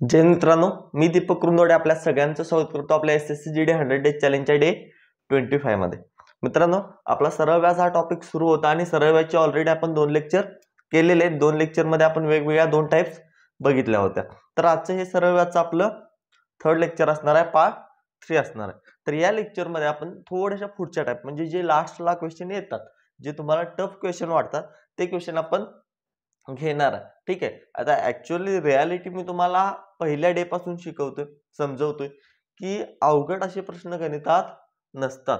जय मित्रांनो, मी दीपक कुरुंदवाडे आपल्या सगळ्यांचं स्वागत करतो आपल्या SSC GD 100 डेज चॅलेंजच्या डे 25 मध्ये। मित्रांनो, आपला सरळ व्याज हा टॉपिक सुरू होता आणि सरळ व्याजचे ऑलरेडी आपण 2 लेक्चर केलेले। 2 लेक्चर मध्ये आपण वेगवेगळ्या 2 टाइप्स बघितल्या होत्या। तर आजचं हे सरळ व्याजचं आपलं 3rd लेक्चर असणार आहे, पार्ट 3 असणार आहे। तर या लेक्चर मध्ये आपण थोड्याशा पुढच्या टाइप म्हणजे जे लास्टला क्वेश्चन येतात, जे तुम्हाला टफ क्वेश्चन वाटतात ते क्वेश्चन आपण घेणार आहे। ठीक आहे, आता ऍक्च्युअली रियालिटी मी तुम्हाला पहिल्या डे पासून शिकवतोय, समजवतोय की अवघड असे प्रश्न गणितात नसतात।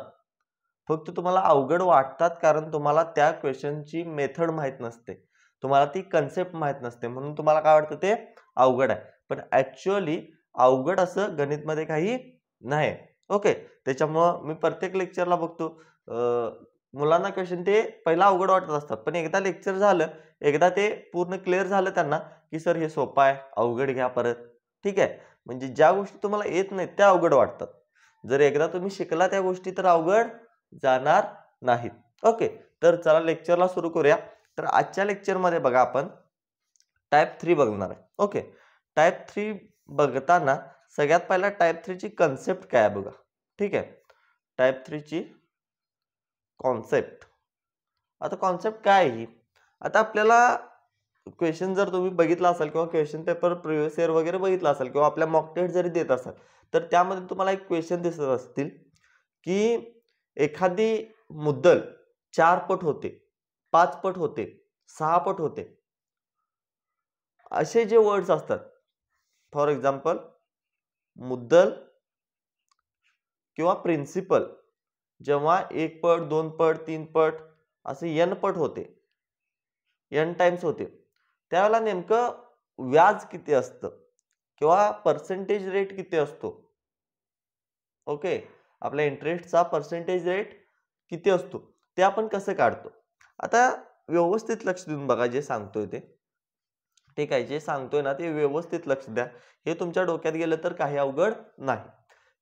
फक्त तुम्हाला अवघड वाटतात कारण तुम्हाला त्या क्वेश्चनची मेथड माहित नसते, तुम्हाला ती कन्सेप्ट माहित नसते, म्हणून तुम्हाला काय वाटतं ते अवघड आहे। पण ऍक्च्युअली अवघड असं गणित मध्ये काही नाही। ओके, त्याच्यामुळे मी प्रत्येक लेक्चरला बघतो मुलांना क्वेश्चन ते पहिला अवघड वाटत असतात, पण एकदा लेक्चर झालं, एकदा ते पूर्ण क्लिअर झालं त्यांना की सर हे सोपं आहे, अवघड घ्या परत। ठीक आहे, म्हणजे ज्या गोष्टी तुम्हाला येत नाहीत त्या अवघड वाटतात, जर एकदा तुम्ही शिकला त्या गोष्टी तर अवघड जाणार नाहीत। ओके, तर चला लेक्चरला सुरू करूया। तर आजच्या लेक्चर मध्ये बघा आपण टाइप 3 बघणार आहे। ओके, टाइप 3 बघताना सगळ्यात पहिला टाइप 3 ची कन्सेप्ट काय आहे बघा। ठीक आहे, टाइप 3 ची कॉन्सेप्ट। आता कॉन्सेप्ट काय आहे? आता आपल्याला क्वेश्चन जर तुम्ही बघितला असाल किंवा क्वेश्चन पेपर प्रिव्हियस इयर वगैरे बघितला असाल किंवा आपल्या मॉक टेस्ट जरी देत असाल, तर त्यामध्ये तुम्हाला एक क्वेश्चन दिसत असतील की एखादी मुद्दल 4 पट होते, 5 पट होते, 6 पट होते, असे जे वर्ड्स असतात। फॉर एक्झाम्पल मुद्दल किंवा प्रिन्सिपल जेव्हा 1 पट, 2 पट, 3 पट असे n पट होते, n टाइम्स होते, त्यावेळेला नेमकं व्याज किती असतं किंवा पर्सेंटेज रेट किती असतो। ओके, आपल्या इंटरेस्टचा पर्सेंटेज रेट किती असतो ते आपण कसं काढतो। आता व्यवस्थित लक्ष देऊन बघा जे सांगतोय ते। ठीक आहे, जे सांगतोय ना ते व्यवस्थित लक्ष द्या, हे तुमच्या डोक्यात गेलं तर काही अवघड नाही।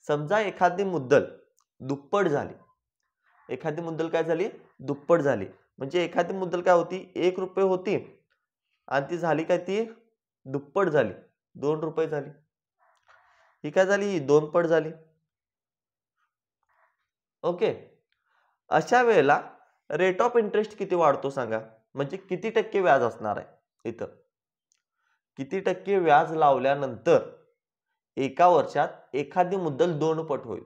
समजा एखादी मुद्दल दुप्पट झाली, एखादी मुद्दल काय झाली? दुप्पट झाली। म्हणजे एखादी मुद्दल काय होती? 1 रुपये होती आणि ती झाली काय? ती दुप्पट झाली, 2 रुपये झाली। ही काय झाली? 2 पट झाली। ओके, अशा वेळेला रेट ऑफ इंटरेस्ट किती वाढतो सांगा? म्हणजे किती टक्के व्याज असणार आहे इथं? किती टक्के व्याज लावल्यानंतर एका वर्षात एखादी मुद्दल 2 पट होईल?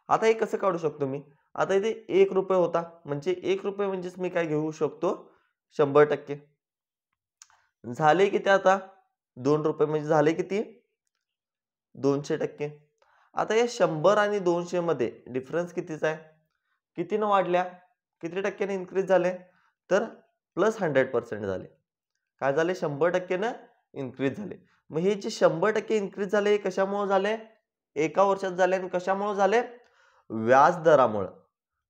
आता हे कसं काढू शकतो मी? आता इथे 1 रुपये होता, म्हणजे 1 रुपये म्हणजेच मी काय घेऊ शकतो? 100%। झाले किती आता? 2 रुपये म्हणजे झाले किती? 200%। आता या 100 आणि 200 मध्ये डिफरन्स कितीचा आहे? कितीनं वाढल्या? किती टक्क्याने इन्क्रीज झाले? तर प्लस 100% झाले। काय झाले? 100%नं इन्क्रीज झाले। मग हे जे 100% इन्क्रीज झाले हे कशामुळे झाले? एका वर्षात झाले। आणि कशामुळे झाले? व्याज दरामुळे।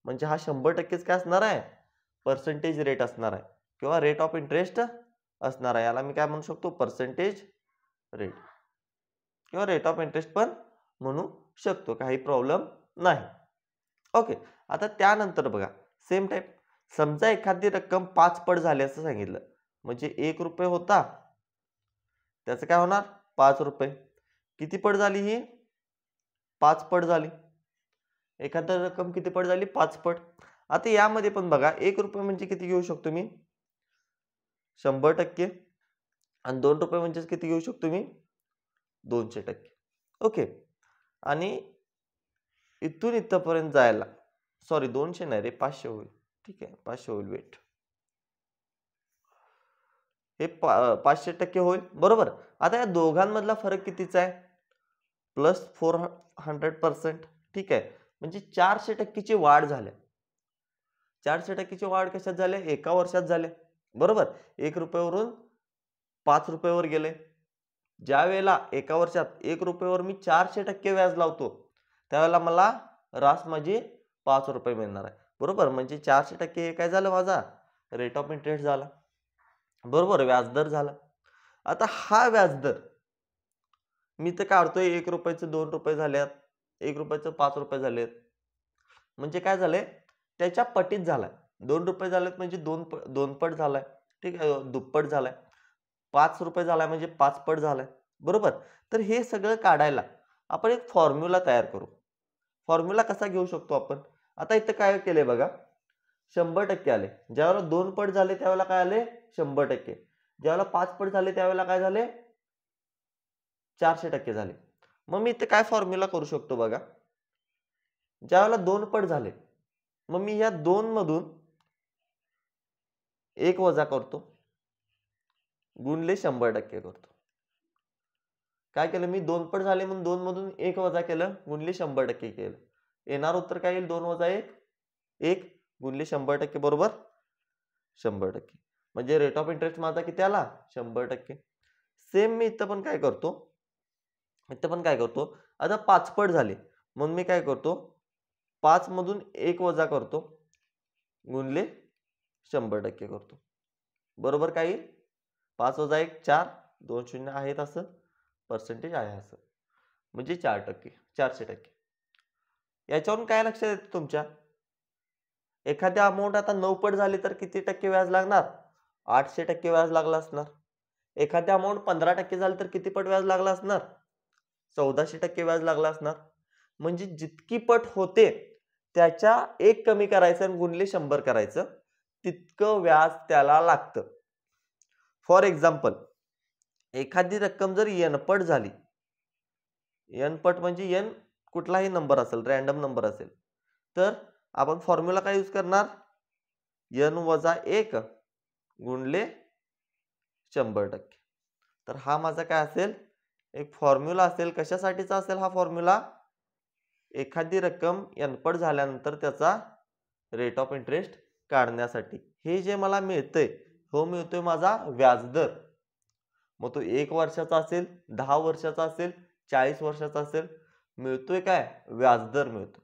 म्हणजे हा 100%च काय असणार आहे? पर्सेंटेज रेट असणार आहे किंवा रेट ऑफ इंटरेस्ट असणार आहे। याला मी काय म्हणू शकतो? पर्सेंटेज रेट किंवा रेट ऑफ इंटरेस्ट पण म्हणू शकतो, काही प्रॉब्लेम नाही। ओके, आता त्यानंतर बघा सेम टाइप, समजा एखादी रक्कम 5 पट झाली असं सांगितलं, म्हणजे 1 रुपये होता, त्याचं काय होणार? 5 रुपये। किती पट झाली ही? 5 पट झाली। एखादी रक्कम किती पट झाली? 5 पट। आता यामध्ये पण बघा 1 रुपये म्हणजे किती घेऊ शकतो मी? 100%। आणि 2 रुपये म्हणजे किती घेऊ शकतो मी? 200%। ओके, आणि इथून इथपर्यंत जायला, सॉरी 200 नाही रे, 500 होईल। ठीक आहे, 500 होईल, वेट, हे 500% होईल, बरोबर। आता या दोघांमधला फरक कितीचा आहे? प्लस 400%। ठीक आहे, म्हणजे 400%ची वाढ झाल्या। 400%ची वाढ कशात झाली? एका वर्षात झाले, बरोबर। 1 रुपयावरून 5 रुपयावर गेले। ज्या वेळेला एका वर्षात 1 रुपयावर मी 400% व्याज लावतो, त्यावेळेला मला रास माझी 5 रुपये मिळणार आहे, बरोबर। म्हणजे 400% हे काय झालं? माझा रेट ऑफ इंटरेस्ट झाला, बरोबर, व्याजदर झाला। आता हा व्याजदर मी तर काढतोय 1 रुपयाचे 2 रुपये झाल्यात, 1 रुपयाचे 5 रुपये झालेत, म्हणजे काय झालंय? त्याच्या पटीत झालाय। 2 रुपये झालेत म्हणजे 2 पट झालाय। ठीक आहे, दुप्पट झालाय। 5 रुपये झालाय म्हणजे 5 पट झालाय, बरोबर. तर हे सगळं काढायला आपण एक फॉर्म्युला तयार करू. फॉर्म्युला कसा घेऊ शकतो आपण? आता इथं काय केलंय बघा, 100% आले. ज्यावेळेला 2 पट झाले त्यावेळेला काय आले? 100%. ज्यावेळेला 5 पट झाले त्यावेळेला काय झाले? 400% झाले. मग मी इथे काय फॉर्म्युला करू शकतो बघा. ज्यावेळेला 2 पट झाले, मग मी या 2 मधून 1 वजा करतो, गुणिले 100% करतो. काय केलं मी? 2 पट झाले म्हणून 2 मधून 1 वजा केलं, गुणिले 100% केलं. येणार उत्तर काय येईल? 2 वजा 1, 1 गुणिले 100% बरोबर 100%. म्हणजे रेट ऑफ इंटरेस्ट माझा किती आला? 100%. सेम मी इथं पण काय करतो, आता 5 पट झाले म्हणून मी काय करतो, 5 मधून 1 वजा करतो, गुणिले 100% करतो. बरोबर काय येईल? 5 वजा 1 4, 2 शून्य आहेत असं, पर्सेंटेज आहे असं, म्हणजे 4%, 400%. याच्यावरून काय लक्षात येतं तुमच्या? एखाद्या अमाऊंट आता 9 पट झाली तर किती टक्के व्याज लागणार? 800% व्याज लागला असणार. एखाद्या अमाऊंट 15% झाली तर किती पट व्याज लागला असणार? 1400% व्याज लागला असणार. म्हणजे जितकी पट होते त्याच्या 1 कमी करायचं आणि गुणिले 100 करायचं, तितकं व्याज त्याला लागतं. फॉर एक्झाम्पल, एखादी रक्कम जर n पट झाली, n पट म्हणजे n कुठलाही नंबर असेल, रँडम नंबर असेल, तर आपण फॉर्म्युला काय यूज करणार? n वजा 1 गुणिले 100%. तर हा माझा काय असेल? एक फॉर्म्युला असेल. कशासाठीचा असेल हा फॉर्म्युला? एखादी रक्कम n पट झाल्यानंतर त्याचा रेट ऑफ इंटरेस्ट काढण्यासाठी. हे जे मला मिळतंय, हो मिळतोय माझा व्याजदर. मग तो 1 वर्षाचा असेल, 10 वर्षाचा असेल, 40 वर्षाचा असेल, मिळतोय काय? व्याजदर मिळतो.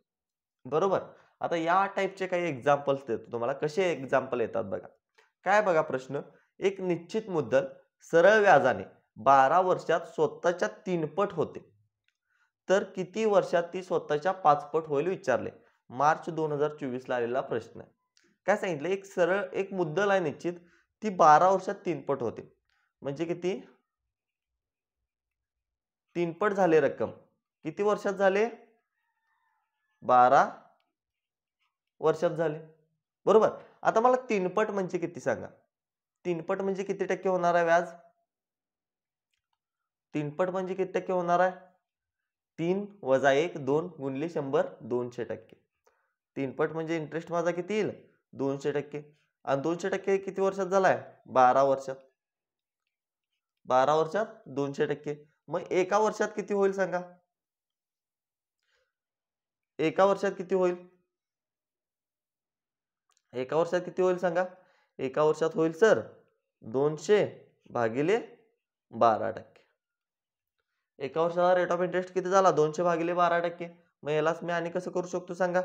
बरोबर. आता या टाईपचे काही एक्झाम्पल्स देतो तुम्हाला. कसे एक्झाम्पल येतात बघा. काय बघा प्रश्न, एक निश्चित मुद्दल सरळ व्याजाने 12 वर्षात स्वतःच्या 3 पट होते, तर किती वर्षात ती स्वतःच्या 5 पट होईल विचारले. मार्च 2024 ला आलेला प्रश्न आहे. काय सांगितलं? एक मुद्दल आहे निश्चित, ती 12 वर्षात 3 पट होते. म्हणजे किती? 3 पट झाले रक्कम. किती वर्षात झाले? 12 वर्षात झाले. बरोबर. आता मला 3 पट म्हणजे किती सांगा? 3 पट म्हणजे किती टक्के होणार आहे व्याज? 3 पट म्हणजे किती टक्के होणार आहे? 3 वजा 1 2 गुणिले 100 200%. 3 पट म्हणजे इंटरेस्ट माझा किती येईल? 200%. आणि 200% किती वर्षात झालाय? 12 वर्षात. 12 वर्षात 200%. मग एका वर्षात किती होईल सांगा? एका वर्षात किती होईल? एका वर्षात किती होईल सांगा? एका वर्षात होईल सर 200 भागिले 12%. एका वर्षाचा रेट ऑफ इंटरेस्ट किती झाला? 200 भागिले 12%. मग यालाच मी आणि कसं करू शकतो सांगा?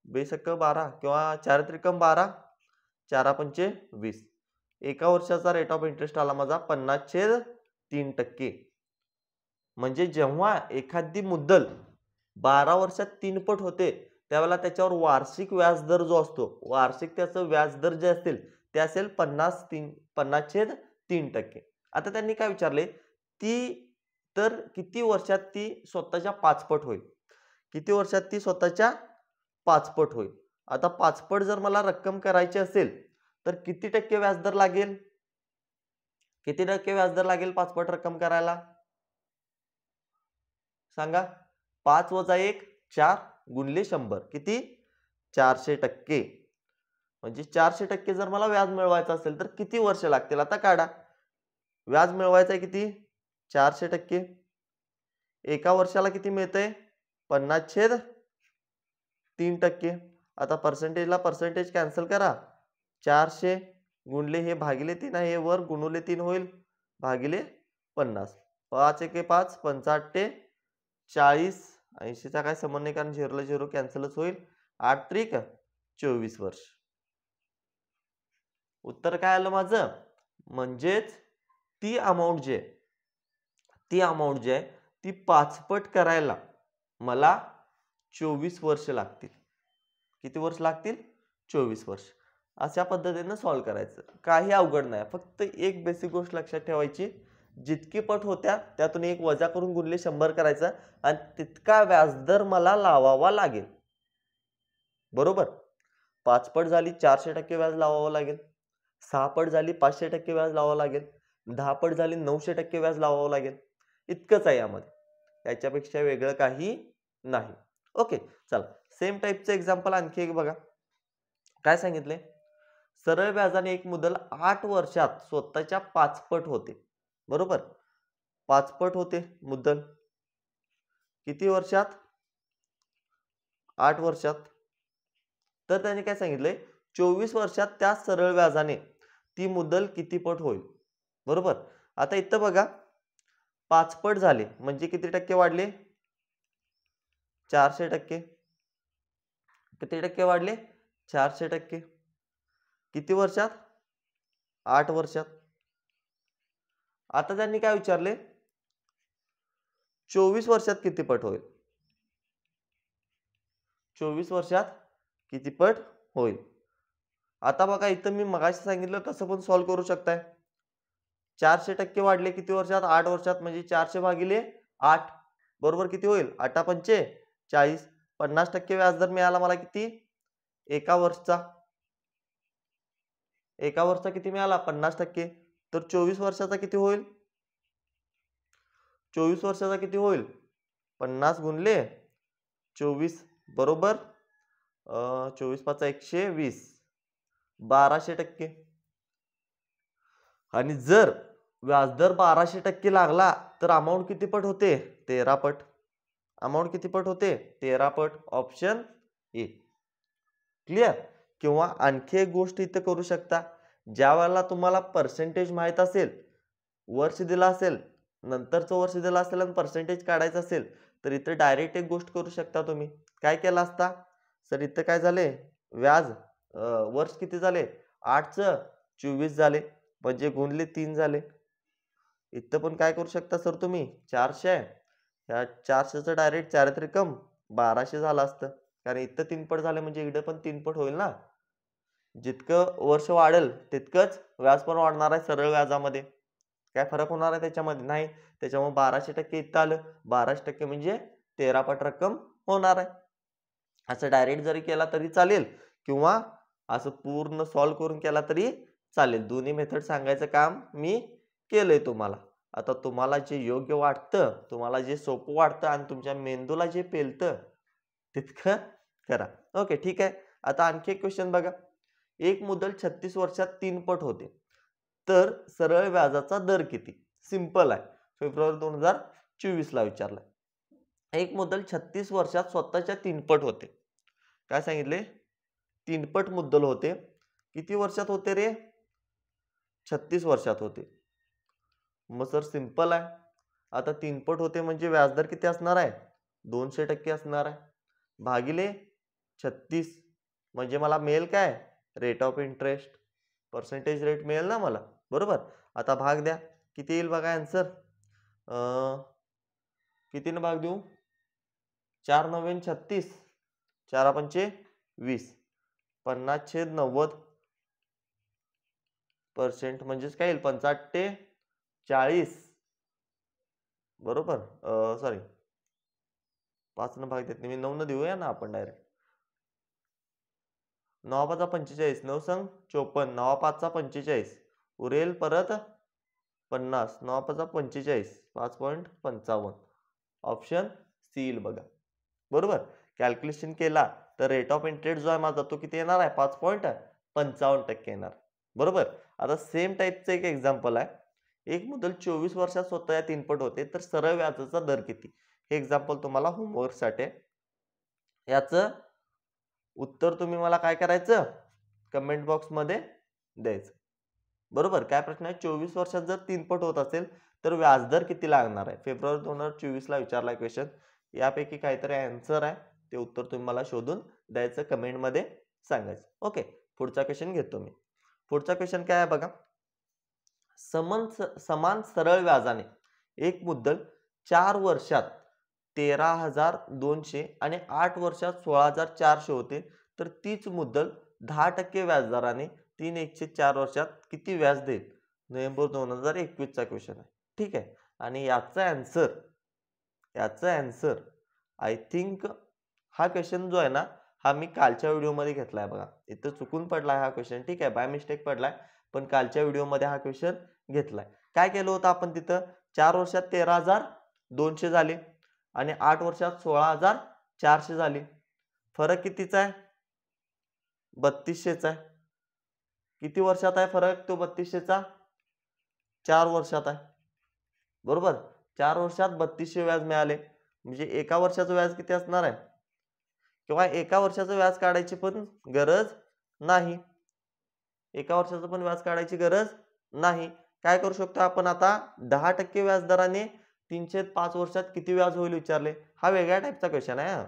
बेसक्क 12 किंवा 4 त्रिकम 12, 4 पंचे 20. एका वर्षाचा रेट ऑफ इंटरेस्ट आला माझा 50/3%. म्हणजे जेव्हा एखादी मुद्दल 12 वर्षात 3 पट होते, त्यावेळेला त्याच्यावर वार्षिक व्याजदर जो असतो, वार्षिक त्याचं व्याजदर जे असतील ते असेल 50/3%. आता त्यांनी काय विचारले? तर किती वर्षात ती स्वतःच्या 5 पट होईल? किती वर्षात ती स्वतःच्या 5 पट होईल? आता 5 पट जर मला रक्कम करायची असेल, तर किती टक्के व्याजदर लागेल? किती टक्के व्याजदर लागेल 5 पट रक्कम करायला? सांगा. 5 वजा 1 4 गुणिले 100 किती? 400%. म्हणजे 400% जर मला व्याज मिळवायचं असेल तर किती वर्ष लागतील? आता काढा. व्याज मिळवायचं आहे किती? 400%. एका वर्षाला किती मिळतंय? 50/3%. आता पर्सेंटेजला पर्सेंटेज कॅन्सल करा. 400 गुणले हे भागिले 3 आहे, हे वर गुणुले 3 होईल भागिले 50. 5 एके 5 5 40 80चा काय संबंध नाही, कारण 0 ला 0 कॅन्सलच होईल. 8 त्रिक 24 वर्ष. उत्तर काय आलं माझं? म्हणजेच ती अमाऊंट जी आहे ती 5 पट करायला मला 24 वर्ष लागतील. किती वर्ष लागतील? 24 वर्ष. अशा पद्धतीने सॉल्व्ह करायचं. काही अवघड नाही. फक्त एक बेसिक गोष्ट लक्षात ठेवायची, जितकी पट होत्या त्यातून एक वजा करून गुणले 100 करायचा आणि तितका व्याजदर मला लावावा लागेल. बरोबर. 5 पट झाली 400% व्याज लावावं लागेल. 6 पट झाली 500% व्याज लावावं लागेल. 10 पट झाली 900% व्याज लावावं लागेल. इतकंच आहे यामध्ये. त्याच्यापेक्षा वेगळं काही नाही. ओके, चला सेम टाईपचं एक्झाम्पल आणखी एक बघा. काय सांगितले? सरळ व्याजाने एक मुद्दल 8 वर्षात स्वतःच्या 5 पट होते. बरोबर. 5 पट होते मुद्दल. किती वर्षात? 8 वर्षात. तर त्याने काय सांगितलंय? 24 वर्षात त्या सरळ व्याजाने ती मुद्दल किती पट होईल? बरोबर. आता इथं बघा 5 पट झाले म्हणजे किती टक्के वाढले? 400%. किती टक्के वाढले? 400%. किती वर्षात? 8 वर्षात. आता त्यांनी काय विचारले? 24 वर्षात किती पट होईल? 24 वर्षात किती पट होईल? आता बघा इथं मी मगाशी सांगितलं तसं पण सॉल्व्ह करू शकताय. 400% वाढले किती वर्षात? 8 वर्षात म्हणजे 400 भागिले 8 बरोबर किती होईल? 8 पंचे 40. 50% व्याजदर मिळाला मला किती? एका वर्षचा. एका वर्षचा किती मिळाला? 50%. तर 24 वर्षाचा किती होईल? 24 वर्षाचा किती होईल? 50 गुणले 24 बरोबर 24 5 120 1200%. आणि जर व्याजदर 1200% लागला तर अमाऊंट किती पट होते? 13 पट. अमाऊंट किती पट होते? 13 पट. Option A. क्लिअर? किंवा आणखी एक गोष्ट इथं करू शकता. ज्या वेळेला तुम्हाला पर्सेंटेज माहित असेल, वर्ष दिला असेल, नंतरचं वर्ष दिलं असेल आणि पर्सेंटेज काढायचं असेल तर इथं डायरेक्ट एक गोष्ट करू शकता तुम्ही. काय केलं असता? सर इथं काय झाले? व्याज वर्ष किती झाले? 8चं 24 झाले म्हणजे गुणले 3 झाले. इथं पण काय करू शकता सर तुम्ही? 400 आहे. या 400चं डायरेक्ट 4 त्रिकम 1200 झालं असतं. कारण इथं 3 पट झाले म्हणजे इकडे पण 3 पट होईल ना. जितकं वर्ष वाढेल तितकंच व्याज पण वाढणार आहे सरळ व्याजामध्ये. काय फरक होणार आहे त्याच्यामध्ये? नाही. त्याच्यामुळे 1200% इथं आलं. 1200% म्हणजे 13 पट रक्कम होणार आहे. असं डायरेक्ट जरी केला तरी चालेल किंवा असं पूर्ण सॉल्व्ह करून केला तरी चालेल. दोन्ही मेथड सांगायचं काम मी केलंय तुम्हाला. आता तुम्हाला जे योग्य वाटतं, तुम्हाला जे सोपं वाटतं आणि तुमच्या मेंदूला जे पेलतं तितकं करा. ओके, ठीक आहे. आता आणखी एक क्वेश्चन बघा. एक मुद्दल 36 वर्षात 3 पट होते. तर सरळ व्याजाचा दर किती? सिंपल आहे. फेब्रुवारी 2024 ला विचारलाय. एक मुद्दल 36 वर्षात स्वतःच्या 3 पट होते. काय सांगितले? 3 पट मुद्दल होते. किती वर्षात होते रे? 36 वर्षात होते. मग सर सिंपल आहे. आता 3 पट होते म्हणजे व्याजदर किती असणार आहे? 200% असणार आहे. भागिले 36 म्हणजे मला मिळेल काय? Rate of interest. Percentage rate मिळेल ना मला. बरोबर. आता भाग द्या. किती येईल बघा आन्सर. कितीने भाग देऊ? 4 9 36 4 पंचे 20 50/90% म्हणजेच काय येईल? 50/40 बरोबर. सॉरी 5 न भाग देत नाही मी, 9 न देऊया ना आपण डायरेक्ट. 9 5 45 9 संग 54 9 5 45 उरेल परत 50 9 5 45 5.55 ऑप्शन सी येईल बघा. बरोबर. कॅल्क्युलेशन केला तर रेट ऑफ इंटरेस्ट जो आहे माझा तो किती येणार आहे? 5.55% येणार. बरोबर. आता सेम टाईपचं एक एक्झाम्पल आहे. एक मुद्दल 24 वर्षात स्वतः 3 पट होते तर सरळ व्याजाचा दर किती? हे एक्झाम्पल तुम्हाला होमवर्कसाठी आहे. याचं उत्तर तुम्ही मला काय करायचं? कमेंट बॉक्समध्ये द्यायचं. बरोबर. काय प्रश्न आहे? 24 वर्षात जर 3 पट होत असेल तर व्याजदर किती लागणार आहे? फेब्रुवारी 2024 ला विचारलाय क्वेश्चन. यापैकी काहीतरी आन्सर आहे ते उत्तर तुम्ही मला शोधून द्यायचं, कमेंटमध्ये सांगायचं. ओके, पुढचा क्वेश्चन घेतो मी. पुढचा क्वेश्चन काय आहे बघा. समान सरळ व्याजाने एक मुद्दल 4 वर्षात 13,200 आणि 8 वर्षात 16,400 होते तर तीच मुद्दल 10% व्याजदराने 3 1/4 वर्षात किती व्याज देईल? नोव्हेंबर 2021 चा क्वेश्चन आहे. ठीक आहे. आणि याचा आन्सर आय थिंक हा क्वेश्चन जो आहे ना, हा मी कालच्या व्हिडिओमध्ये घेतलाय बघा. इथं चुकून पडलाय हा क्वेश्चन, ठीक आहे, बाय मिस्टेक पडलाय, पण कालच्या व्हिडिओमध्ये हा क्वेश्चन घेतलाय. काय केलं होतं आपण तिथं? 4 वर्षात 13,200 झाले आणि 8 वर्षात 16,400 झाले. फरक कितीचा आहे? 3200चा आहे. किती वर्षात आहे फरक तो 3200चा? 4 वर्षात आहे. बरोबर? 4 वर्षात 3200 व्याज मिळाले. म्हणजे एका वर्षाचं व्याज किती असणार आहे? किंवा एका वर्षाचं व्याज काढायची पण गरज नाही. एका वर्षाचं पण व्याज काढायची गरज नाही. काय करू शकतो आपण आता? 10% व्याजदराने 3/5 वर्षात किती व्याज होईल विचारले. हा वेगळ्या टाईपचा क्वेश्चन आहे हा.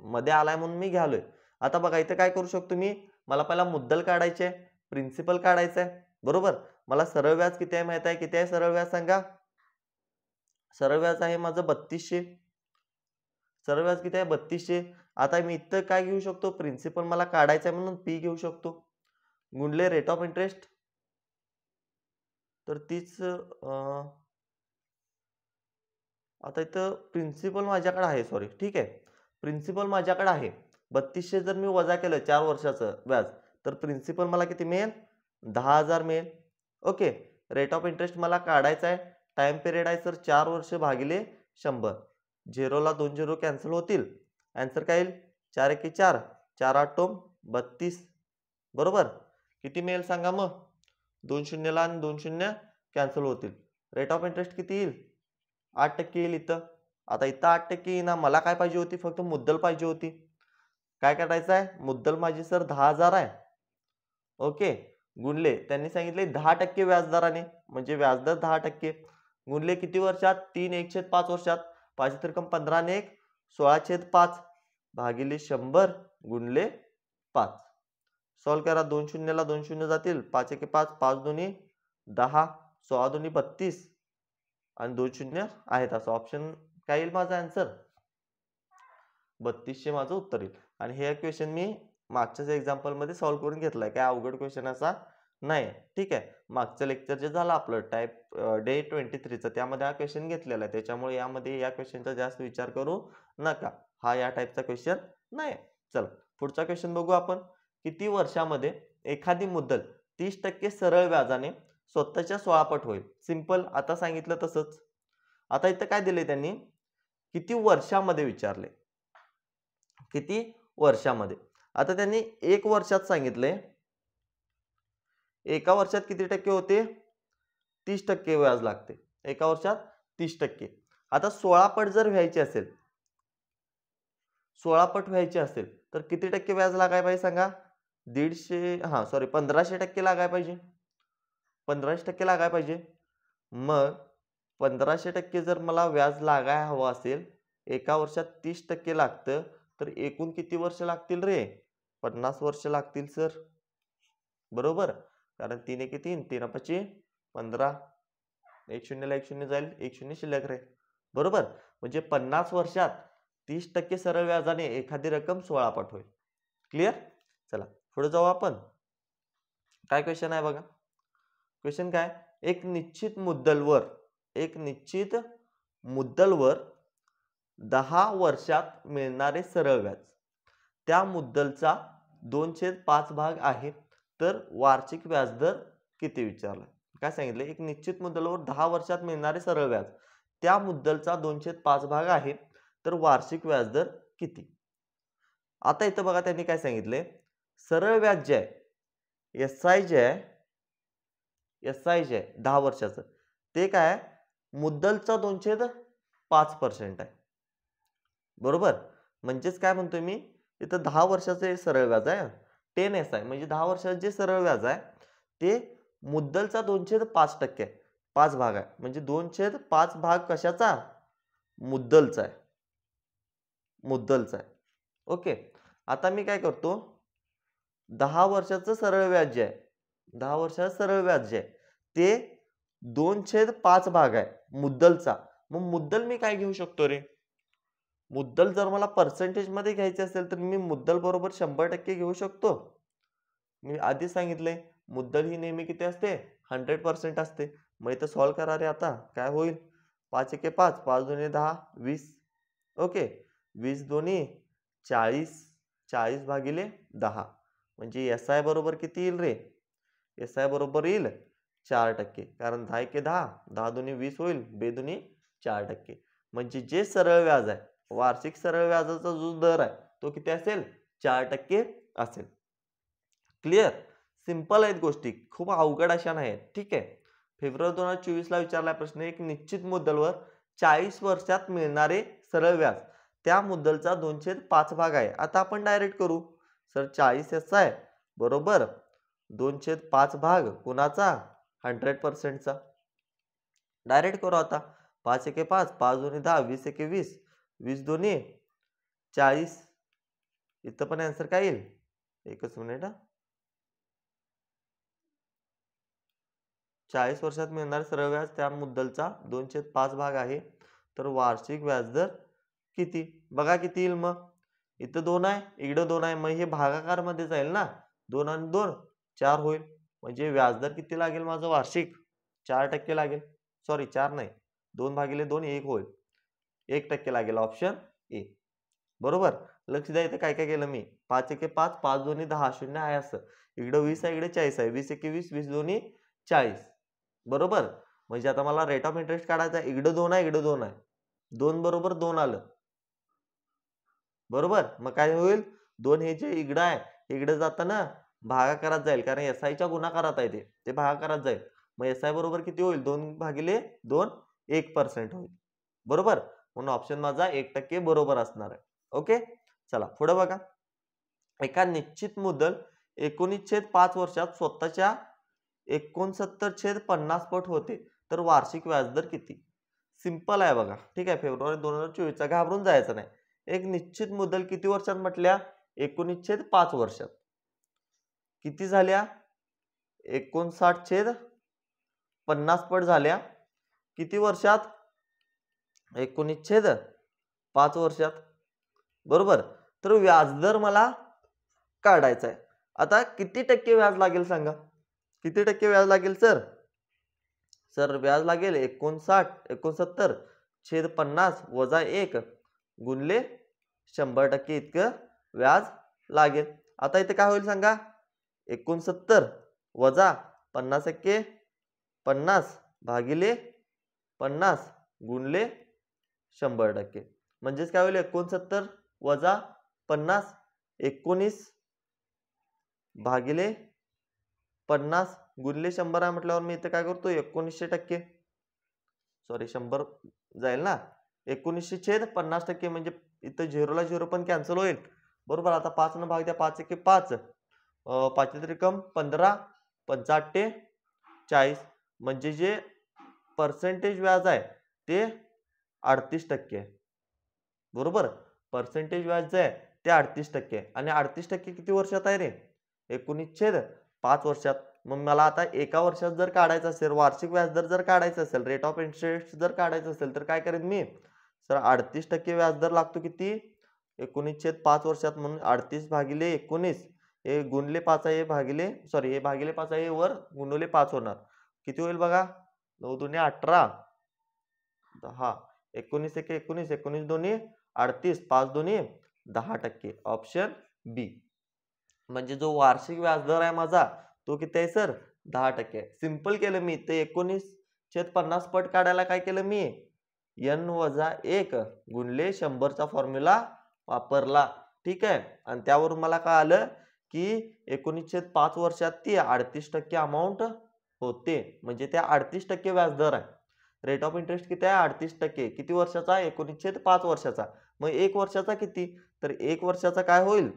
मध्ये आलाय म्हणून मी घ्यालोय. आता बघा इथं काय करू शकतो मी? मला पहिला मुद्दल काढायचे आहे, प्रिन्सिपल काढायचं आहे. बरोबर? मला सरळ व्याज किती आहे माहित आहे? किती आहे सरळ व्याज सांगा? सरळ व्याज आहे माझं 3200. सरळ व्याज किती आहे? 3200. आता मी इथं काय घेऊ शकतो? प्रिन्सिपल मला काढायचं आहे म्हणून पी घेऊ शकतो. गुणले रेट ऑफ इंटरेस्ट. तर तीच आता इथं प्रिन्सिपल माझ्याकडे आहे, सॉरी, ठीक आहे. प्रिन्सिपल माझ्याकडे आहे. 3200 जर मी वजा केलं 4 वर्षाचं व्याज, तर प्रिन्सिपल मला किती मिळेल? 10,000 मिळेल. ओके. रेट ऑफ इंटरेस्ट मला काढायचा आहे. टाइम पिरियड आहे सर 4 वर्ष भागिले 100. 0ला 2 0 कॅन्सल होतील. आन्सर काय येईल? 4 एके 4, 4 8 32. बरोबर? किती मिळेल सांगा मग? 2 शून्यला आणि 2 शून्य कॅन्सल होतील. रेट ऑफ इंटरेस्ट किती येईल? 8% येईल इथं. आता इथं 8% येईना. मला काय पाहिजे होती? फक्त मुद्दल पाहिजे होती. काय करायचं आहे? मुद्दल माझी सर 10,000 आहे. ओके. गुणले त्यांनी सांगितले 10% व्याजदराने, म्हणजे व्याजदर 10%. गुणले किती वर्षात? 3 1/5 वर्षात. 5 रक्कम 15 आणि 1 16/5 भागिले 100 गुणले 5. सॉल्व करा. 2 शून्यला 2 शून्य जातील. 5 एके 5, 5 दोन्ही 10, 16 दोन्ही 32 आणि 2 शून्य आहेत. असं ऑप्शन काय येईल माझा आन्सर? 3200 माझं उत्तर येईल. आणि हे क्वेश्चन मी मागच्याच एक्झाम्पलमध्ये सॉल्व करून घेतलाय. काय अवघड क्वेश्चन असा नाही. ठीक आहे. मागचं लेक्चर जे झालं आपलं टाईप डे 23चं, त्यामध्ये हा क्वेश्चन घेतलेला आहे. त्याच्यामुळे यामध्ये या क्वेश्चनचा जास्त विचार करू नका. हा या टाईपचा क्वेश्चन नाही. चला पुढचा क्वेश्चन बघू आपण. किती वर्षामध्ये एखादी मुद्दल 30% सरळ व्याजाने स्वतःच्या 16 पट होईल? सिंपल. आता सांगितलं तसंच. आता इथं काय दिले त्यांनी? किती वर्षामध्ये विचारले. किती वर्षामध्ये? आता त्यांनी 1 वर्षात सांगितले. एका वर्षात किती टक्के होते? 30% व्याज लागते. एका वर्षात 30%. आता 16 पट जर व्हायची असेल, 16 पट व्हायची असेल तर किती टक्के व्याज लागाय पाहिजे सांगा? 1500% लागाय पाहिजे. 1500% लागाय पाहिजे. मग 1500% जर मला व्याज लागाय हवं असेल, एका वर्षात 30% लागतं, तर एकूण किती वर्ष लागतील रे? 50 वर्ष लागतील सर. बरोबर? कारण 3 एके 3, 3 5 15. 1 शून्यला 1 शून्य जाईल, 1 शून्य शिल्लक राहील. बरोबर? म्हणजे 50 वर्षात 30% सरळ व्याजाने एखादी रक्कम 16 पट होईल. क्लिअर? चला पुढे जाऊ आपण. काय क्वेश्चन आहे बघा. क्वेश्चन काय? एक निश्चित मुद्दलवर 10 वर्षात मिळणारे सरळ व्याज त्या मुद्दलचा 2/5 भाग आहे, तर वार्षिक व्याजदर किती विचारला? काय सांगितलं? एक निश्चित मुद्दलवर 10 वर्षात मिळणारे सरळ व्याज त्या मुद्दलचा 2/5 भाग आहे, तर वार्षिक व्याजदर किती? आता इथं बघा त्यांनी काय सांगितले? सरळ व्याज जे आहे, SI जे आहे, 10 वर्षाचं, ते काय? मुद्दलचा 2/5% आहे. बरोबर? म्हणजेच काय म्हणतोय मी? इथं 10 वर्षाचे सरळ व्याज आहे. 10SI म्हणजे 10 वर्षाचे जे सरळ व्याज आहे ते मुद्दलचा 2/5% आहे. 5 भाग आहे. म्हणजे 2/5 भाग कशाचा? मुद्दलचा आहे. मुद्दलचा आहे. ओके. आता मी काय करतो? 10 वर्षाचं सरळ व्याज जे आहे, 10 वर्षाचं सरळ व्याज जे आहे, ते 2/5 भाग आहे मुद्दलचा. मग मुद्दल मी काय घेऊ शकतो रे? मुद्दल जर मला पर्सेंटेज मध्ये घ्यायचे असेल तर मी मुद्दल बरोबर 100% घेऊ शकतो. मी आधी सांगितले मुद्दल ही नेहमी किती असते? 100% असते. मग इथं सॉल्व करा रे. आता काय होईल, 5 एके 5, 5 दुने 10, 20. ओके, 20 दोन्ही 40, 40 भागिले 10. म्हणजे SI बरोबर किती येईल रे, SI बरोबर येईल 4%. कारण 10 एके 10, 10 दुनी 20 होईल, बेदुनी 4%. म्हणजे जे सरळ व्याज आहे, वार्षिक सरळ व्याजाचा जो दर आहे तो किती असेल, 4% असेल. क्लिअर, सिंपल आहेत गोष्टी, खूप अवघड अशा नाही आहेत. ठीक आहे. फेब्रुवारी 2024 विचारला प्रश्न, एक निश्चित मुद्दलवर 40 वर्षात मिळणारे सरळ व्याज त्या मुद्दलचा 2/5 भाग आहे. आता आपण डायरेक्ट करू सर. 40 SI बरोबर 2/5 भाग कुणाचा, 100%चा. डायरेक्ट करू आता. 5 एके 5, 5 दोन्ही 10, 20 एके 20, 20 दोन्ही 40. इथं पण आन्सर काय येईल, एकच मिनिट. 40 वर्षात मिळणारे सरळ व्याज त्या मुद्दलचा 2/5 भाग आहे. तर वार्षिक व्याजदर किती, बघा किती येईल. मग इथं 2 आहे, इकडं 2 आहे, मग हे भागाकार मध्ये जाईल ना. 2 आणि 2 4 होईल. म्हणजे व्याजदर किती लागेल माझं वार्षिक, 4% लागेल. सॉरी 4 नाही, 2 भागिले 2 1 होईल, 1% लागेल. ऑप्शन ए बरोबर. लक्ष द्या, इथं काय काय केलं मी. 5 एके 5, 5 दोन्ही 10, 0 आहे असं. इकडं 20 आहे, इकडे 40 आहे. 20 एके 20, 20 दोन्ही 40. बरोबर. म्हणजे आता मला रेट ऑफ इंटरेस्ट काढायचा आहे. इकडं 2 आहे, इकडं 2 आहे. 2 बरोबर 2 आलं. बरोबर. मग काय होईल, 2 हे जे इकडं आहे, इकडे जाताना भागाकारात जाईल, कारण SI च्या गुणाकारात आहे ते भागाकारात जाईल. मग SI बरोबर किती होईल, 2 भागिले 2, 1% होईल. बरोबर. म्हणून ऑप्शन माझा 1% बरोबर असणार आहे. ओके, चला पुढे बघा. एका निश्चित मुद्दल 19/5 वर्षात स्वतःच्या 69/50 पट होते, तर वार्षिक व्याजदर किती. सिंपल आहे बघा. ठीक आहे. फेब्रुवारी 2024 घाबरून जायचं नाही. एक निश्चित मुद्दल किती वर्षात म्हटल्या, 19/5 वर्षात. किती झाल्या, 59/50 पट झाल्या. किती वर्षात, 19/5 वर्षात. बरोबर. तर व्याजदर मला काढायचा आहे. आता किती टक्के व्याज लागेल सांगा, किती टक्के व्याज लागेल सर. सर व्याज लागेल 69/50 वजा 1 गुणले 100% इतकं व्याज लागेल. आता इथे काय होईल सांगा, 69 वजा 50% 50 भागिले 50 गुणले 100%. म्हणजेच काय होईल, 69 वजा 50, 19 भागिले 50 गुणले 100 आहे म्हटल्यावर मी इथे काय करतो, 1900%. सॉरी 100 जाईल ना, 1900/50%. म्हणजे इथं 0ला 0 पण कॅन्सल होईल. बरोबर. आता 5 न भाग द्या, 5 एके 5, 5 त्रिकम 15, 5 40. म्हणजे जे पर्सेंटेज व्याज आहे ते 38% आहे. बरोबर. पर्सेंटेज व्याज जे आहे ते 38% आहे. आणि 38% किती वर्षात आहे रे, 19/5 वर्षात. मग मला आता एका वर्षात जर काढायचं असेल, वार्षिक व्याजदर जर काढायचं असेल, रेट ऑफ इंटरेस्ट जर काढायचं असेल, तर काय करेन मी सर, 38% व्याजदर लागतो किती, 19/5 वर्षात. म्हणून 38 भागिले 19 हे गुणले 5 आहे, भागिले सॉरी हे भागिले 5 आहे, वर गुणवले 5 होणार. किती होईल बघा, 9 दुने 18, 10, 19 एके 19, 19 दोन्ही 38, 5 दोन्ही 10%. ऑप्शन बी. म्हणजे जो वार्षिक व्याजदर आहे माझा तो किती आहे सर, 10% आहे. सिंपल केलं मी. ते 19/50 पट काढायला काय केलं मी, n-1 गुणले 100चा फॉर्म्युला वापरला. ठीक आहे. आणि त्यावरून मला काय आलं की 19/5 वर्षात ती 38% अमाऊंट होते. म्हणजे त्या 38% व्याजदर आहे. रेट ऑफ इंटरेस्ट किती आहे, 38%. किती वर्षाचा, 19/5 वर्षाचा. मग 1 वर्षाचा किती, तर 1 वर्षाचा काय होईल,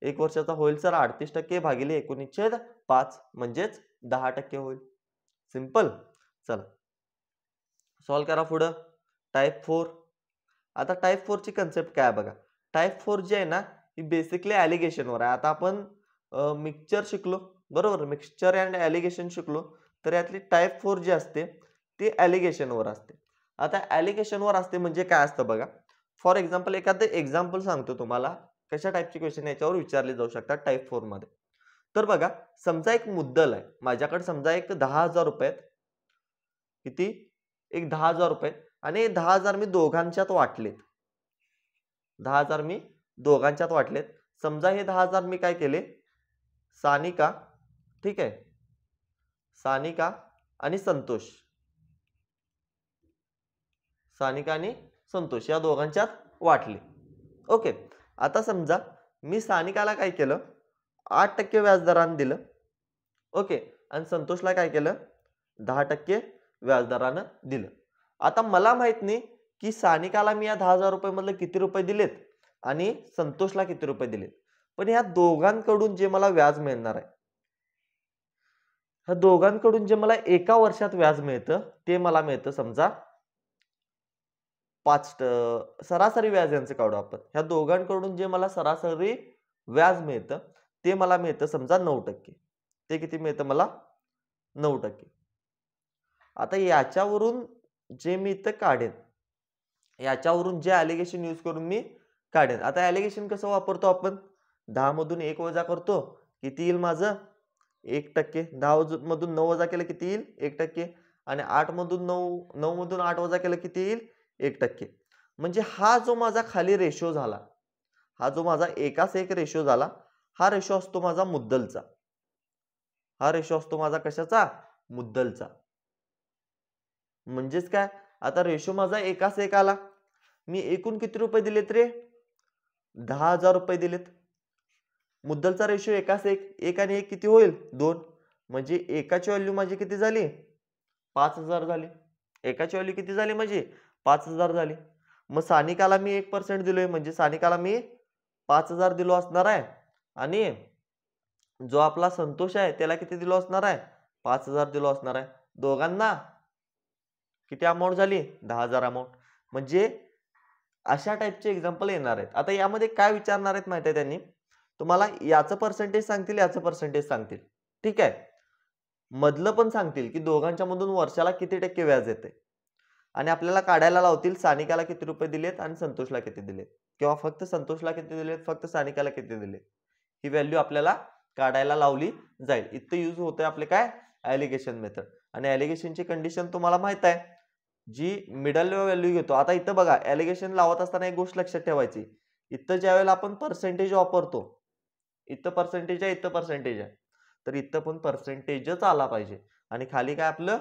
1 वर्षाचा होईल सर 38% भागिले 19/5 म्हणजेच 10% होईल. सिंपल. चला सॉल्व करा पुढं. टाईप 4. आता टाईप 4 ची कन्सेप्ट काय बघा. टाईप 4 जी आहे ना, ही बेसिकली ॲलिगेशनवर आहे. आता आपण मिक्सचर शिकलो, बरोबर, मिक्सचर अँड ॲलिगेशन शिकलो. तर यातली टाईप 4 जी असते ती ॲलिगेशनवर असते. आता ॲलिगेशनवर असते म्हणजे काय असतं बघा. फॉर एक्झाम्पल एखादं एक्झाम्पल सांगतो तुम्हाला, कशा टाईपचे क्वेश्चन याच्यावर विचारले जाऊ शकतात टाईप 4 मध्ये. तर बघा, समजा एक मुद्दल आहे माझ्याकडे, समजा एक 10,000 रुपये आहेत. किती, एक 10,000 रुपये, आणि 10,000 मी दोघांच्यात वाटलेत. 10,000 मी दोघांच्यात वाटलेत. समजा हे 10,000 मी काय केले, सानिका, ठीक आहे, सानिका आणि संतोष, सानिका आणि संतोष या दोघांच्यात वाटले. ओके. आता समजा मी सानिकाला काय केलं, 8% व्याजदराने दिलं. ओके. आणि संतोषला काय केलं, 10% व्याजदरानं दिलं. आता मला माहित नाही की सानिकाला मी या 10,000 रुपये मधले किती रुपये दिलेत आणि संतोषला किती रुपये दिलेत. पण या दोघांकडून जे मला व्याज मिळणार आहे, ह्या दोघांकडून जे मला एका वर्षात व्याज मिळतं ते मला मिळतं समजा 5%. सरासरी व्याज यांचं काढू आपण. ह्या दोघांकडून जे मला सरासरी व्याज मिळतं ते मला मिळतं समजा 9%. ते किती मिळतं मला, 9%. आता याच्यावरून जे मी इथं काढेन, याच्यावरून जे ॲलिगेशन यूज करून मी काढेन. आता ॲलिगेशन कसं वापरतो आपण, 10 मधून 1 वजा करतो, किती येईल माझं 1%. 10 मधून 9 वजा केलं किती येईल 1%. आणि 8 मधून 9 मधून 8 वजा केलं किती येईल 1%. म्हणजे हा जो माझा खाली रेशो झाला, हा जो माझा एकास एक रेशो झाला, हा रेशो असतो माझा मुद्दलचा. हा रेशो असतो माझा कशाचा, मुद्दलचा. म्हणजेच काय, आता रेशो माझा एकास एक आला. मी एकूण किती रुपये दिलेत रे, 10,000 रुपये दिलेत. मुद्दलचा रेशो एकास एक, 1 आणि 1 किती होईल 2. म्हणजे एकाची व्हॅल्यू माझी किती झाली, 5,000 झाली. एकाची व्हॅल्यू किती झाली माझी, 5,000 झाली. मग सानिकाला मी 1% दिलोय, म्हणजे सानिकाला मी 5,000 दिलो असणार आहे. आणि जो आपला संतोष आहे त्याला किती दिलो असणार आहे, 5,000 दिलो असणार आहे. दोघांना किती अमाऊंट झाली, 10,000 अमाऊंट. म्हणजे अशा टाइपचे एक्झाम्पल येणार आहेत. आता यामध्ये काय विचारणार आहेत माहिती आहे त्यांनी, तुम्हाला याचं पर्सेंटेज सांगतील, याचं पर्सेंटेज सांगतील, ठीक आहे, मधलं पण सांगतील की दोघांच्या मधून वर्षाला किती टक्के व्याज येते. आणि आपल्याला काढायला लावतील सानिकाला किती रुपये दिलेत आणि संतोषला किती दिलेत, किंवा फक्त संतोषला किती दिलेत, फक्त सानिकाला किती दिलेत, ही व्हॅल्यू आपल्याला काढायला लावली जाईल. इथं यूज होते आपले काय, ॲलिगेशन मेथड. आणि ॲलिगेशनची कंडिशन तुम्हाला माहित आहे, जी मिडल व्हॅल्यू घेतो. आता इथं बघा, ॲलिगेशन लावत असताना एक गोष्ट लक्षात ठेवायची, इथं ज्या वेळेला आपण पर्सेंटेज वापरतो, इथं पर्सेंटेज आहे, इथं पर्सेंटेज आहे, तर इथं पण पर्सेंटेजच आला पाहिजे. आणि खाली काय आपलं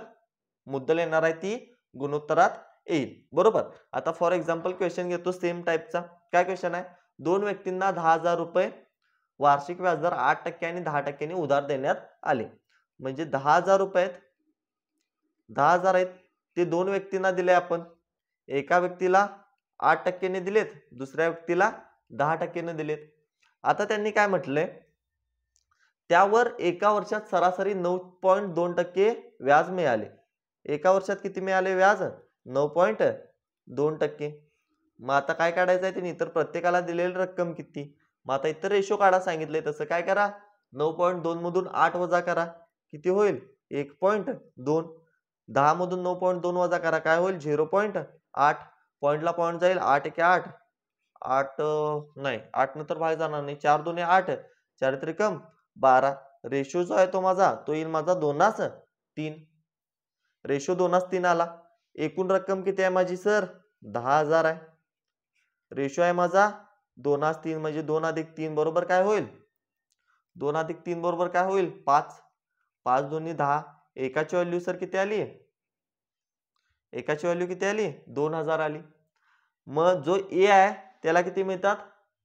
मुद्दल येणार आहे, ती गुणोत्तरात येईल, बरोबर. आता फॉर एक्झाम्पल क्वेश्चन घेतो सेम टाइपचा. काय क्वेश्चन आहे, 2 व्यक्तींना 10,000 रुपये वार्षिक व्याजदर 8% आणि 10% उधार देण्यात आले. म्हणजे 10,000 रुपये आहेत, 10,000 आहेत, ते 2 व्यक्तींना दिले आपण. एका व्यक्तीला 8% ने दिलेत, दुसऱ्या व्यक्तीला 10% ने दिलेत. आता त्यांनी काय म्हटलंय, त्यावर एका वर्षात सरासरी 9.2% व्याज मिळाले. एका वर्षात किती मिळाले व्याज, 9.2%. मग आता काय काढायचं आहे त्यांनी, तर प्रत्येकाला दिलेली रक्कम किती. मग आता इतर रेशो काढा सांगितले, तसं काय करा, 9.2 मधून 8 वजा करा, किती होईल 1.2. 10 मधून 9.2 वजा करा, काय होईल 0.8. पॉइंटला पॉइंट जाईल, 8 1 8, 8 नाही 8 नंतर बाहेर जाणार नाही, 4 2 8, 4 त्रिकम 12. रेशो जो आहे तो माझा, तो येईल माझा 2:3. रेशो 2:3 आला. एकूण रक्कम किती आहे माझी सर, 10,000 आहे. रेशो आहे माझा 2:3, म्हणजे 2 + 3 बरोबर काय होईल, 2 + 3 बरोबर काय होईल 5. 5 2 10. एकाची व्हॅल्यू सर किती आली, एकाची व्हॅल्यू किती आली, 2,000 आली. मग जो ए आहे त्याला किती मिळतात,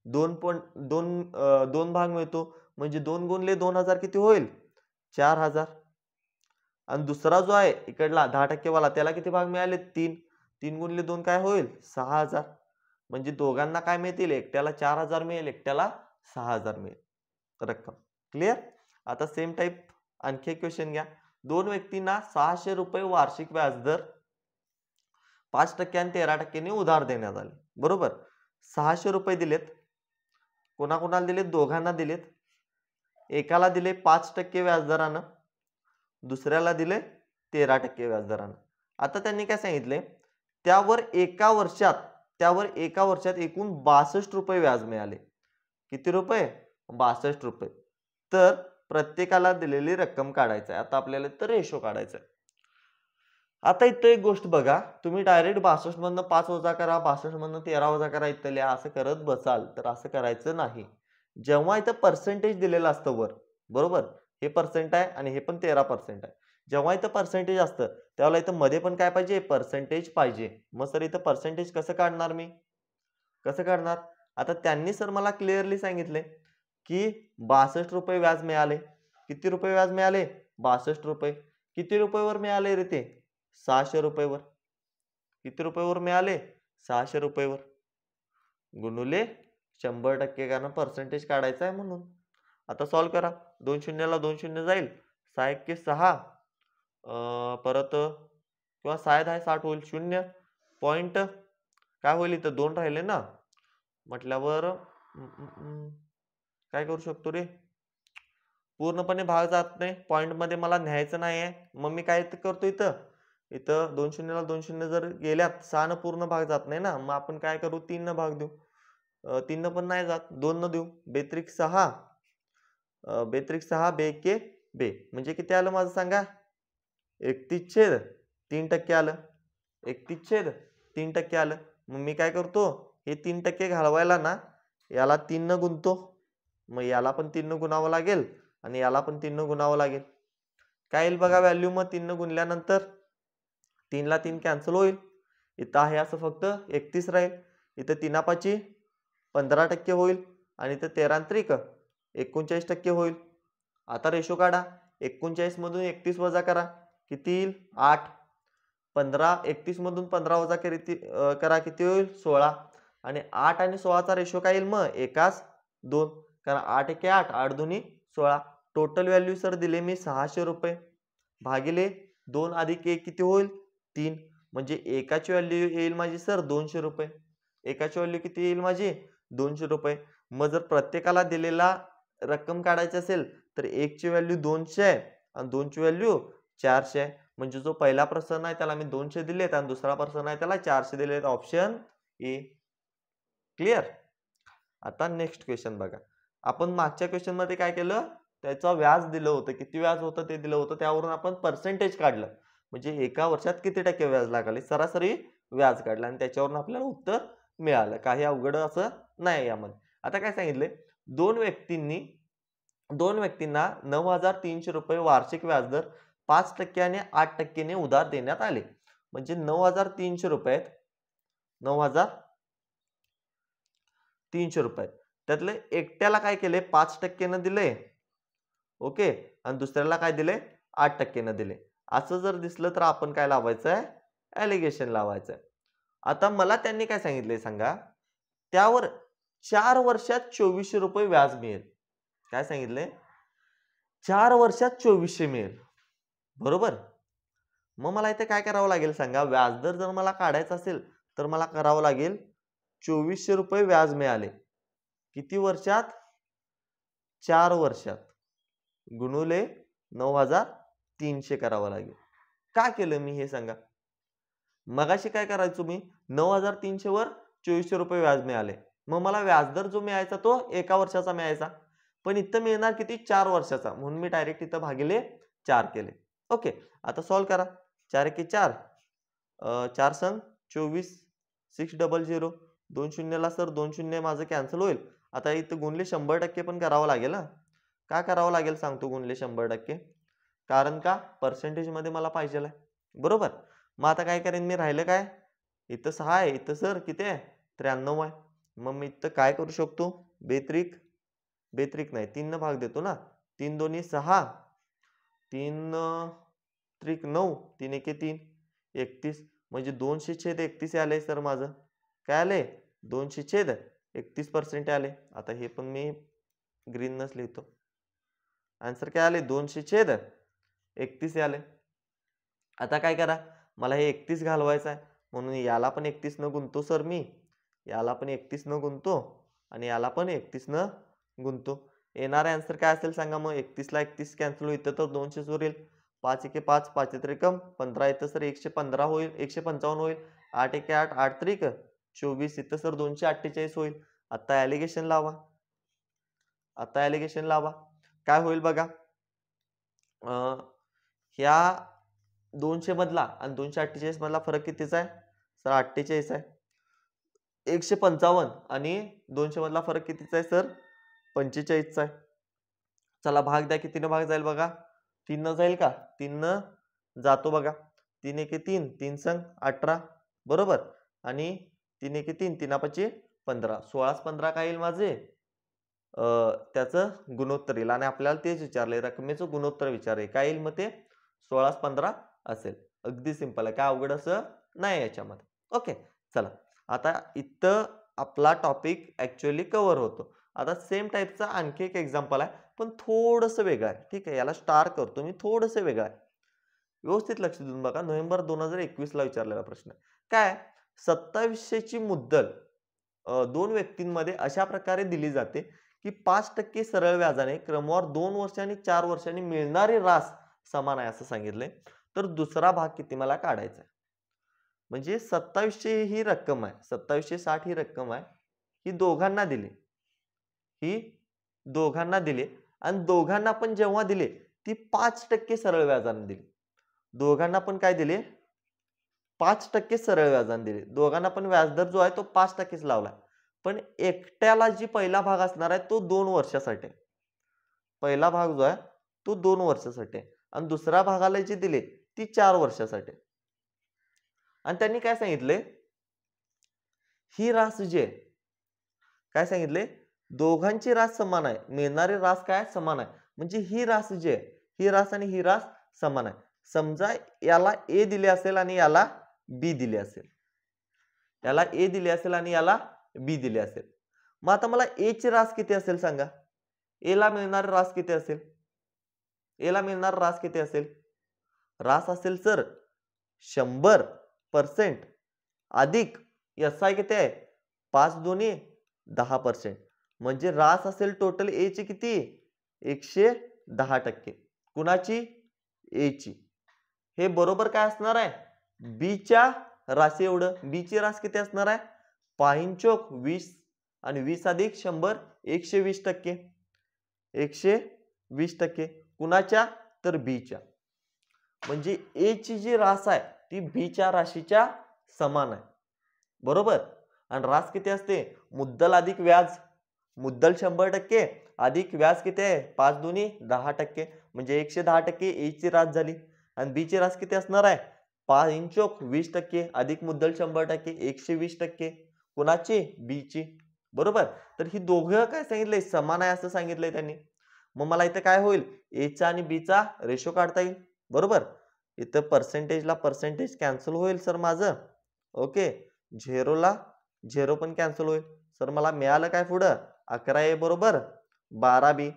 2 भाग मिळतो. म्हणजे 2 गुणले 2,000 किती होईल 4,000. आणि दुसरा जो आहे इकडला 10% वाला, त्याला किती भाग मिळाले, 3. 3 गुणले 2 काय होईल 6,000. म्हणजे दोघांना काय मिळतील, एकट्याला 4,000 मिळेल, एकट्याला 6,000 मिळेल रक्कम. क्लिअर. आता सेम टाइप आणखी एक क्वेश्चन घ्या. 2 व्यक्तींना 600 रुपये वार्षिक व्याजदर 5% आणि 13% ने उधार देण्यात आले, बरोबर. 600 रुपये दिलेत, कोणाकोणाला दिलेत, दोघांना दिलेत. एकाला दिले 5% व्याजदरानं, दुसऱ्याला दिले 13% व्याजदरानं. आता त्यांनी काय सांगितले, त्यावर एका वर्षात एकूण 62 रुपये व्याज मिळाले. किती रुपये, 62 रुपये. तर प्रत्येकाला दिलेली रक्कम काढायचं आहे. आता आपल्याला तर रेशो काढायचा आहे. आता इथं एक गोष्ट बघा, तुम्ही डायरेक्ट 62 मधनं 5 वजा करा, 62 मधनं 13 वजा करा, इथं लिहा असं करत बसाल तर असं करायचं नाही. जेव्हा इथं पर्सेंटेज दिलेलं असतं वर, बरोबर? हे पर्सेंट आहे आणि हे पण 13% आहे. जेव्हा इथं पर्सेंटेज असतं, त्यावेळेला इथं मध्ये पण काय पाहिजे? पर्सेंटेज पाहिजे. मग सर इथं पर्सेंटेज कसं काढणार मी? कसं काढणार? आता त्यांनी सर मला क्लिअरली सांगितले, की ₹62 व्याज मिळाले. किती रुपये व्याज मिळाले? ₹62. किती रुपयेवर मिळाले रे ते? ₹600 वर. किती रुपयेवर मिळाले? ₹600 वर. गुणुले 100% कारण पर्सेंटेज काढायचा आहे म्हणून. आता सॉल्व्ह करा. 2 शून्याला 2 शून्य जाईल. 6 एक्के 6 परत किंवा 6 10 60 होईल 0. पॉइंट काय होईल इथं 2 राहिले ना? म्हटल्यावर काय करू शकतो रे? पूर्णपणे भाग जात नाही. पॉइंटमध्ये मला न्यायचं नाहीये. मग मी काय करतो इथं? इथं 2 शून्याला 2 शून्य जर गेल्यात 6 न पूर्ण भाग जात नाही ना, मग आपण काय करू 3 न भाग देऊ. 3 न पण नाही जात, 2 न देऊ. बेत्रिक 6 बेत्रिक 6 बेके बे म्हणजे किती आलं माझं सांगा? 31/3% आलं. 31/3% आलं. मग मी काय करतो? हे 3% घालवायला ना, याला 3 न गुणतो. मग याला पण 3 न गुणावं लागेल आणि याला पण 3 न गुणावं लागेल. काय येईल बघा व्हॅल्यू मग 3 न गुणल्यानंतर? 3 ला 3 कॅन्सल होईल. इथं आहे असं फक्त 31 राहील. इथं 3 पाची 15% होईल आणि इथं 13 त्रिक 39% होईल. आता रेशो काढा. 39 मधून 31 वजा करा. किती येईल? 8. 15 31 मधून 15 वजा करा किती होईल? 16. आणि 8 आणि 16चा रेशो काय येईल मग? 1:2. कारण 8 एके 8, 8 दुनी 16. टोटल व्हॅल्यू सर दिले मी ₹600 भागिले 2 अधिक 1 किती होईल? 3. म्हणजे एकाची व्हॅल्यू येईल माझी सर ₹200. एकाची व्हॅल्यू किती येईल माझी? ₹200. मग जर प्रत्येकाला दिलेला रक्कम काढायची असेल तर 1 ची व्हॅल्यू 200 आहे आणि 2 ची व्हॅल्यू 400 आहे. म्हणजे जो पहिला पर्सन आहे त्याला मी 200 दिलेत आणि दुसरा पर्सन आहे त्याला 400 दिलेत. Option A. क्लिअर? आता नेक्स्ट क्वेश्चन बघा. आपण मागच्या क्वेश्चन मध्ये काय केलं? त्याचं व्याज दिलं होतं. किती व्याज होतं ते दिलं होतं. त्यावरून आपण पर्सेंटेज काढलं. म्हणजे एका वर्षात किती टक्के व्याज लागले? सरासरी व्याज काढलं आणि त्याच्यावरून आपल्याला उत्तर मिळालं. काही अवघड असं नाही यामध्ये. आता काय सांगितले? दोन व्यक्तींना ₹9,300 वार्षिक व्याजदर 5% आणि 8% ने उधार देण्यात आले. म्हणजे ₹9,300 आहेत. ₹9,300 त्यातले एकट्याला काय केले? 5% न दिले. ओके. आणि दुसऱ्याला काय दिले? 8% न दिले. असं जर दिसलं तर आपण काय लावायचं आहे? ॲलिगेशन लावायचं आहे. आता मला त्यांनी काय सांगितलंय सांगा? त्यावर 4 वर्षात ₹2400 व्याज मिळेल. काय सांगितलंय? 4 वर्षात 2400 मिळेल. बरोबर? मग मला इथे काय करावं लागेल सांगा? व्याजदर जर मला काढायचा असेल तर मला करावं लागेल ₹2400 व्याज मिळाले. किती वर्षात? 4 वर्षात. गुणुले 9,300 करावं लागेल. का केलं मी हे सांगा? मगाशी काय करायचो मी? 9,300 वर ₹2400 व्याज मिळाले. मग मला व्याजदर जो मिळायचा तो 1 वर्षाचा मिळायचा. पण इथं मिळणार किती? 4 वर्षाचा. म्हणून मी डायरेक्ट इथं भागिले 4 केले. ओके. आता सॉल्व्ह करा. 4 एके 4 4 संग 24 600 2 शून्यला सर 2 शून्य माझं कॅन्सल होईल. आता इथं गुणले 100% पण करावं लागेल ना. का करावं लागेल सांगतो गुणले 100%? कारण का? पर्सेंटेजमध्ये मला पाहिजेल आहे. बरोबर? मग आता काय करेन मी? राहिलं काय? इथं 6 आहे. इथं सर किती आहे? 93 आहे. मग मी इथं काय करू शकतो? बेत्रिक नाही 3 न भाग देतो ना. 3 दोन्ही 6 3 त्रिक 9 3 एके 3 31 म्हणजे 200/31 आले सर माझं. काय आले? 200/31% आले. आता हे पण मी ग्रीनच लिहितो. आन्सर काय आले? 200/31 आले. आता काय करा? मला हे 31 घालवायचं आहे. म्हणून याला पण 31 न गुणतो सर मी. याला पण 31 न गुणतो आणि याला पण 31 न गुणतो. येणारा आन्सर काय असेल सांगा मग? 31 ला 31 कॅन्सल होईल. इथं तर 200 उरेल. 5 एके 5 5 त्रिकम 15 इथं सर 115 होईल. 155 होईल. 8 एके 8 8 त्रिक 24 इथं सर 248 होईल. आता ॲलिगेशन लावा. काय होईल बघा? ह्या 200 मधला आणि 248 मधला फरक कितीचा आहे सर 48 आहे. 155 आणि 200 मधला फरक कितीचा आहे सर 45चा आहे. चला भाग द्या, कितीने भाग जाईल बघा, 3 न जाईल का, 3 न जातो बघा, 3 एके 3, 3 संग 18 बरोबर, आणि 3 एके 3, 3 5 15, 16 15 काय येईल माझे, त्याचं गुणोत्तर येईल. आणि आपल्याला तेच विचारले, रकमेचं गुणोत्तर विचारले, काय येईल मग ते 16 15 असेल. अगदी सिंपल आहे, काय अवघड असं नाही याच्यामध्ये. ओके चला, आता इथं आपला टॉपिक ऍक्च्युअली कव्हर होतो. आता सेम टाईपचा आणखी एक एक्झाम्पल आहे, पण थोडंसं वेगळं आहे. ठीक आहे, याला स्टार करतो मी, थोडंसं वेगळं आहे. व्यवस्थित लक्ष देऊन बघा. नोव्हेंबर 2021 ला विचारलेला प्रश्न काय, 2700 ची मुद्दल दोन व्यक्तींमध्ये अशा प्रकारे दिली जाते की 5% सरळ व्याजाने क्रमवार 2 वर्षांनी 4 वर्षांनी मिळणारी रास समान आहे असं सांगितलंय. तर दुसरा भाग किती मला काढायचा आहे. म्हणजे 2700 ही रक्कम आहे, 2760 ही रक्कम आहे, ही दोघांना दिली, ही दोघांना दिली, आणि दोघांना पण जेव्हा दिले ती 5% सरळ व्याजाने दिली. दोघांना पण काय दिले, 5% सरळ व्याजाने दिले. दोघांना पण व्याजदर जो आहे तो 5%च लावला. पण एकट्याला जी पहिला भाग असणार आहे तो 2 वर्षासाठी, पहिला भाग जो आहे तो 2 वर्षासाठी आणि दुसऱ्या भागाला जी दिले ती 4 वर्षासाठी. आणि त्यांनी काय सांगितले, ही रास जी आहे, काय सांगितले, दोघांची रास समान आहे, मिळणारी रास काय समान आहे. म्हणजे ही रास जी आहे, ही रास आणि ही रास समान आहे. समजा याला ए दिले असेल आणि याला बी दिले असेल, याला ए दिले असेल आणि याला बी दिले असेल. मग आता मला ए ची रास किती असेल सांगा, ए ला मिळणारी रास किती असेल, ए ला मिळणार रास किती असेल, रास असेल सर 100% अधिक एसआय किती आहे 5 दोन्ही 10%. म्हणजे रास असेल टोटल ए ची किती 110%. कुणाची, ए ची. हे बरोबर काय असणार आहे बी च्या राशी एवढं. बी ची रास किती असणार आहे 5 आणि 20 अधिक 100 120%, 120%. कुणाच्या, तर बी च्या. म्हणजे ए ची जी रास आहे ती बी च्या राशीच्या समान आहे बरोबर. आणि रास किती असते, मुद्दल अधिक व्याज, मुद्दल 100% अधिक व्याज किती आहे 5 दोन्ही 10%, म्हणजे 110% ए ची रास झाली. आणि बी ची रास किती असणार आहे 5 अधिक मुद्दल 100% 120%. कुणाची, बी ची बरोबर. तर ही दोघं काय सांगितलंय समान आहे असं सांगितलंय त्यांनी. मग मला इथं काय होईल, ए चा आणि बी चा रेशो काढता येईल बरोबर. इथं पर्सेंटेजला पर्सेंटेज कॅन्सल होईल सर माझं. ओके, झिरोला झिरो पण कॅन्सल होईल सर. मला मिळालं काय पुढं 11 ए बरोबर 12 बी.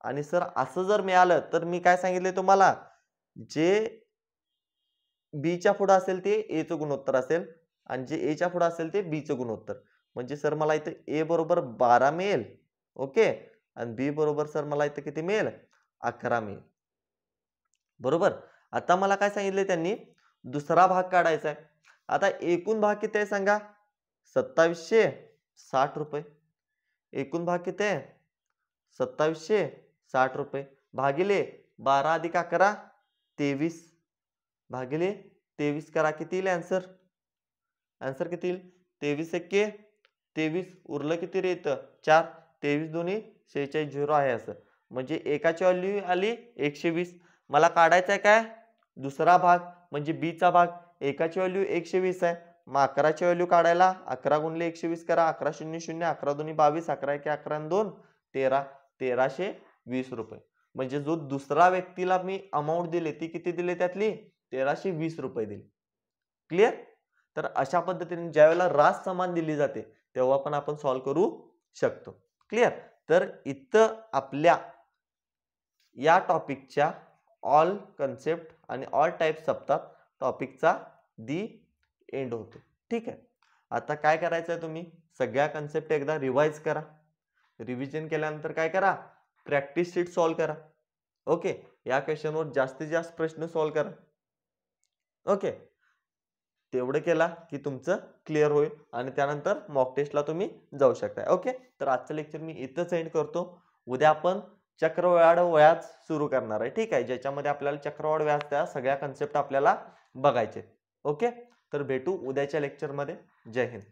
आणि सर असं जर मिळालं तर मी काय सांगितले तुम्हाला, जे बी च्या पुढे असेल ते ए चं गुणोत्तर असेल आणि जे ए च्या पुढे असेल ते बी चं गुणोत्तर. म्हणजे सर मला इथे ए बरोबर 12 मिळेल, ओके, आणि बी बरोबर सर मला इथे किती मिळेल 11 मिळेल बरोबर. आता मला काय सांगितले त्यांनी, दुसरा भाग काढायचा आहे. आता एकूण भाग किती आहे सांगा 2760 रुपये. एकूण भाग किती आहे 2760 रुपये भागिले 12 अधिक 11 23 भागिले 23 करा, किती येईल आन्सर, आन्सर किती येईल 23 एक्के 23, उरलं किती रे इथं 4, 23 दोन्ही 46 झिरो आहे असं. म्हणजे एकाची व्हॅल्यू आली 120. मला काढायचा आहे काय दुसरा भाग, म्हणजे बी चा भाग. एकाची व्हॅल्यू 120 आहे, मग 11 ची व्हॅल्यू काढायला 11 गुणिले 120 करा, 11 0 0, 11 दोन्ही 22, 11 1 11 आणि 2 13, 1320 रुपये. म्हणजे जो दुसरा व्यक्तीला मी अमाऊंट दिली ती किती दिली, त्यातली 1320 रुपये दिली. क्लिअर. तर अशा पद्धतीने ज्यावेळेला रास समान दिली जाते तेव्हा पण आपण सॉल्व्ह करू शकतो. क्लिअर. तर इथं आपल्या या टॉपिकच्या ऑल कन्सेप्ट आणि ऑल टाइप सप्ताह टॉपिकचा दी एंड होतो. ठीक आहे. आता काय करायचं आहे, तुम्ही सगळ्या कन्सेप्ट एकदा रिवाइज करा. रिव्हिजन केल्यानंतर काय करा, प्रॅक्टिस शीट सॉल्व्ह करा. ओके, या क्वेश्चनवर जास्तीत जास्त प्रश्न सॉल्व्ह करा. ओके, तेवढं केला की तुमचं क्लिअर होईल आणि त्यानंतर मॉक टेस्टला तुम्ही जाऊ शकता. ओके, तर आजचं लेक्चर मी इथंच एंड करतो. उद्या आपण चक्रवाढ व्याज सुरू करणार आहे, ठीक आहे, ज्याच्यामध्ये आपल्याला चक्रवाढ व्याज त्या सगळ्या कन्सेप्ट आपल्याला बघायचे. ओके, तर भेटू उद्याच्या लेक्चरमध्ये. जय हिंद.